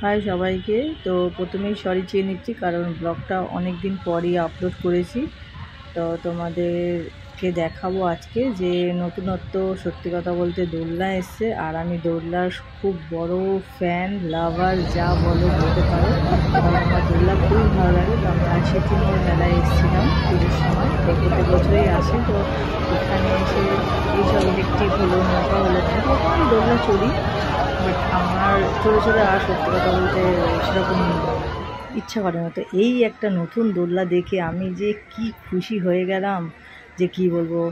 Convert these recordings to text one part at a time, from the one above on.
High সবাইকে। তো প্রথমেই সরি চেয়ে নিচ্ছি, কারণ ব্লগটা অনেক দিন পরই আপলোড করেছি। তো তোমাদেরকে দেখাবো আজকে যে নতুনত্ব। সত্যি কথা বলতে দোলনা এসছে, আর আমি দোলনার খুব বড় ফ্যান, লাভার যা বলো বলতে পারো। কারণ আমার দোলনা খুবই ভালো লাগে। তো আমরা সিটিমোড় মেলায় এসেছিলাম পুজোর সময়, তো প্রত্যেক বছরই আসে। তো এখানে এসে এইসব ইলেকট্রিক হলো, নৌকা হলো, অনেক রকম দোলনা চড়ি। বাট আমার চড়ে চড়ে আর সত্যি কথা বলতে সেরকম ইচ্ছা করে না। তো এই একটা নতুন দোলনা দেখে আমি যে কি খুশি হয়ে গেলাম, যে কি বলবো।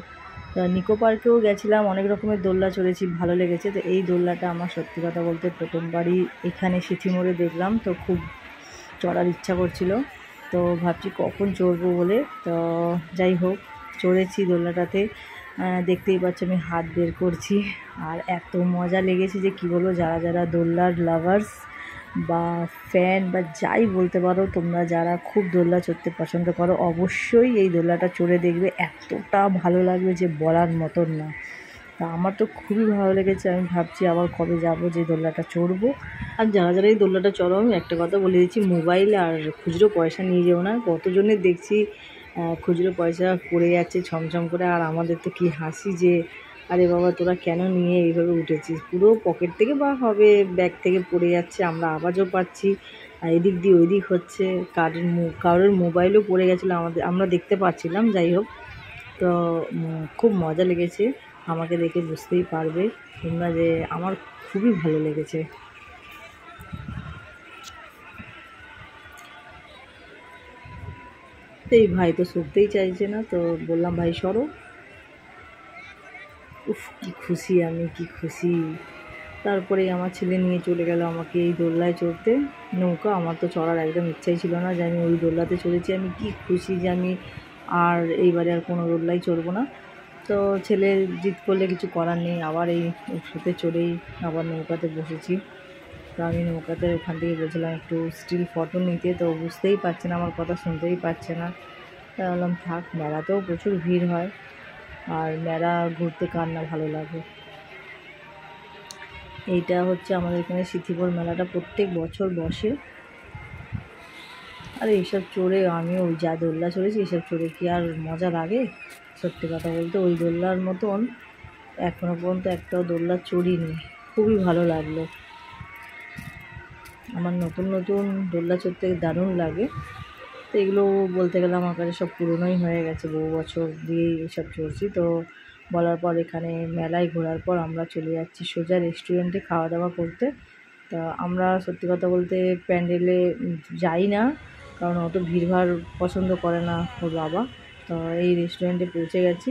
তো নিকো পার্কেও গেছিলাম, অনেক রকমের দোলনা চড়েছি, ভালো লেগেছে। তো এই দোলনাটা আমার সত্যি কথা বলতে প্রথমবারই এখানে সিথিমোড়ে দেখলাম, তো খুব চড়ার ইচ্ছা করছিল। তো ভাবছি কখন চড়বো বলে। তো যাই হোক, চড়েছি দোলনাটাতে। দেখতেই পাচ্ছ আমি হাত বের করছি, আর এত মজা লেগেছে যে কি বলবো। যারা যারা দোলনার লাভার্স বা ফ্যান বা যাই বলতে পারো, তোমরা যারা খুব দোলনা চড়তে পছন্দ করো, অবশ্যই এই দোলনাটা চড়ে দেখবে। এতটা ভালো লাগবে যে বলার মতন না। তা আমার তো খুবই ভালো লেগেছে। আমি ভাবছি আবার কবে যাব যে দোলনাটা চড়বো। আর যারা যারা এই দোলনাটা চড়ো, আমি একটা কথা বলে দিচ্ছি, মোবাইল আর খুচরো পয়সা নিয়ে যেও না। কতজনের দেখছি খুচরো পয়সা পড়ে যাচ্ছে ছমছম করে, আর আমাদের তো কি হাসি যে আরে বাবা তোরা কেন নিয়ে এইভাবে উঠেছিস। পুরো পকেট থেকে বা হবে ব্যাগ থেকে পড়ে যাচ্ছে, আমরা আওয়াজও পাচ্ছি, আর এদিক দিয়ে ওই দিক হচ্ছে। কারোর মোবাইলও পড়ে গেছিলো, আমরা দেখতে পাচ্ছিলাম। যাই হোক, তো খুব মজা লেগেছে। আমাকে দেখে বুঝতেই পারবে তোমরা যে আমার খুবই ভালো লেগেছে। এই ভাই তো সরতেই চাইছে না, তো বললাম ভাই সরো। উফ, কি খুশি আমি, কি খুশি। তারপরে আমার ছেলে নিয়ে চলে গেল আমাকে এই দোলনায় চড়তে। নৌকা আমার তো চড়ার একদম ইচ্ছাই ছিল না, যে আমি ওই দোলনাতে চড়েছি। আমি কি খুশি যে আমি আর এইবারে আর কোনো দোলনায় চড়বো না। তো ছেলে জিদ করলে কিছু করার নেই, আবার এই সাথে চড়েই আবার নৌকাতে বসেছি। তো আমি নৌকাতে ওখান থেকে বলছিলাম একটু স্টিল ফটো নিতে, তো বুঝতেই পারছে না, আমার কথা শুনতেই পাচ্ছে না। তাই বললাম থাক, মেলাতেও প্রচুর ভিড় হয়, আর মেলা ঘুরতে কার না ভালো লাগে। এইটা হচ্ছে আমাদের এখানে সিথিপুর মেলাটা প্রত্যেক বছর বসে। আর এইসব চড়ে আমিও ওই যা দোলনা চড়েছি, এইসব চড়ে কি আর মজা লাগে। সত্যি কথা বলতে ওই দোলনার মতন এখনও পর্যন্ত একটাও দোলনা চড়িনি। খুবই ভালো লাগলো। আমার নতুন নতুন দোলনা চড়তে দারুণ লাগে। তো এগুলো বলতে গেলে আমার কাছে সব পুরনোই হয়ে গেছে, বহু বছর দিয়েই এসব চলছি। তো বলার পর এখানে মেলায় ঘোরার পর আমরা চলে যাচ্ছি সোজা রেস্টুরেন্টে খাওয়া দাওয়া করতে। তা আমরা সত্যি কথা বলতে প্যান্ডেলে যাই না, কারণ অত ভিড়ভাড় পছন্দ করে না ওর বাবা। তো এই রেস্টুরেন্টে পৌঁছে গেছি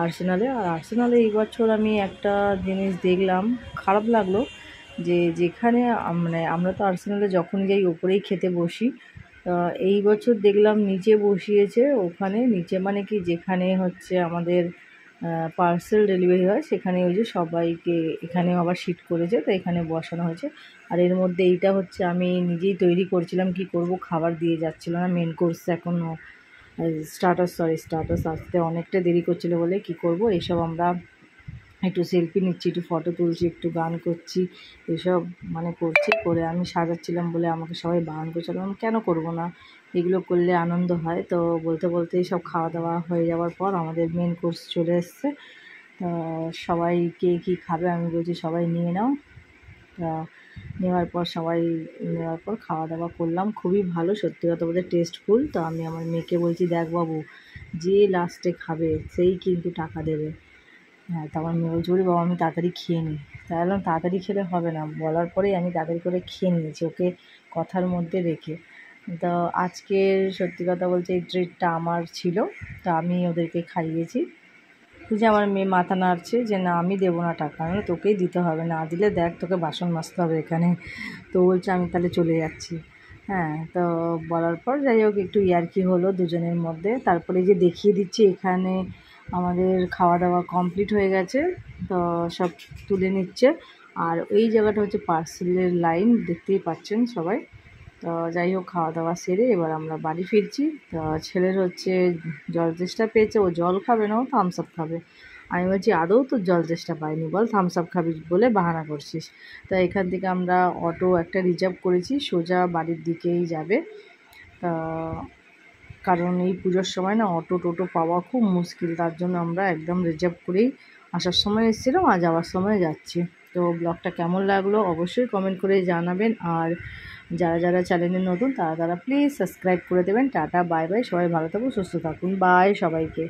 আর্সেনালে। আর আর্সেনালে এই বছর আমি একটা জিনিস দেখলাম, খারাপ লাগলো, যে যেখানে মানে আমরা তো আর্সেনালে যখনই যাই ওপরেই খেতে বসি। এই বছর দেখলাম নিচে বসিয়েছে। ওখানে নিচে মানে কি, যেখানে হচ্ছে আমাদের পার্সেল ডেলিভারি হয়, সেখানে ওই যে সবাইকে এখানেও আবার সিট করেছে, তো এখানে বসানো হয়েছে। আর এর মধ্যে এইটা হচ্ছে আমি নিজেই তৈরি করছিলাম, কি করব, খাবার দিয়ে যাচ্ছিল না। মেন কোর্স এখনও স্টার্টার্স আসতে অনেকটা দেরি করছিল বলে কি করব, এইসব আমরা একটু সেলফি নিচ্ছি, একটু ফটো তুলছি, একটু গান করছি, এসব মানে করছি। করে আমি সাজাচ্ছিলাম বলে আমাকে সবাই বারণ করছিলাম, কেন করব না, এগুলো করলে আনন্দ হয়। তো বলতে বলতেই সব খাওয়া দাওয়া হয়ে যাওয়ার পর আমাদের মেন কোর্স চলে এসছে। সবাই কে কী খাবে আমি বলছি সবাই নিয়ে নাও। নেওয়ার পর খাওয়া দাওয়া করলাম, খুবই ভালো, সত্যি কথা বলতে টেস্টফুল। তো আমি আমার মেয়েকে বলছি, দেখ বাবু, যে লাস্টে খাবে সেই কিন্তু টাকা দেবে। হ্যাঁ, তো আমার মেয়ে বলছে, ওরে বাবা আমি তাড়াতাড়ি খেয়ে নিই। তাই বললাম তাড়াতাড়ি খেলে হবে না, বলার পরেই আমি তাড়াতাড়ি করে খেয়ে নিয়েছি, ওকে কথার মধ্যে রেখে। তো আজকের সত্যি কথা বলতে এই ট্রিটটা আমার ছিল, তো আমি ওদেরকে খাইয়েছি। যে আমার মেয়ে মাথা নাড়ছে যে না আমি দেবো না টাকা, আমি তোকেই দিতে হবে, না দিলে দেখ তোকে বাসন মাজতে হবে এখানে। তো বলছে আমি তাহলে চলে যাচ্ছি। হ্যাঁ, তো বলার পর যাই হোক একটু ইয়ার্কি হলো দুজনের মধ্যে। তারপরে যে দেখিয়ে দিচ্ছি এখানে আমাদের খাওয়া দাওয়া কমপ্লিট হয়ে গেছে, তো সব তুলে নিচ্ছে। আর এই জায়গাটা হচ্ছে পার্সেলের লাইন, দেখতেই পাচ্ছেন সবাই। তো যাই হোক, খাওয়া দাওয়া সেরে এবার আমরা বাড়ি ফিরছি। তো ছেলের হচ্ছে জল তেষ্টা পেয়েছে, ও জল খাবে না, ও থামস আপ খাবে। আমি বলছি আদৌ তোর জল তেষ্টা পাইনি, বল থামস আপ খাবি বলে বাহানা করছিস। তো এখান থেকে আমরা অটো একটা রিজার্ভ করেছি, সোজা বাড়ির দিকেই যাবে। তা কারণ এই পুজোর সময় না অটো টোটো পাওয়া খুব মুশকিল, তার জন্য আমরা একদম রিজার্ভ করেই আসার সময় এসেছিলাম আর যাওয়ার সময় যাচ্ছি। তো ব্লগটা কেমন লাগলো অবশ্যই কমেন্ট করে জানাবেন, আর যারা যারা চ্যানেলে নতুন তারা প্লিজ সাবস্ক্রাইব করে দেবেন। টাটা, বাই বাই, সবাই ভালো থাকুন, সুস্থ থাকুন, বাই সবাইকে।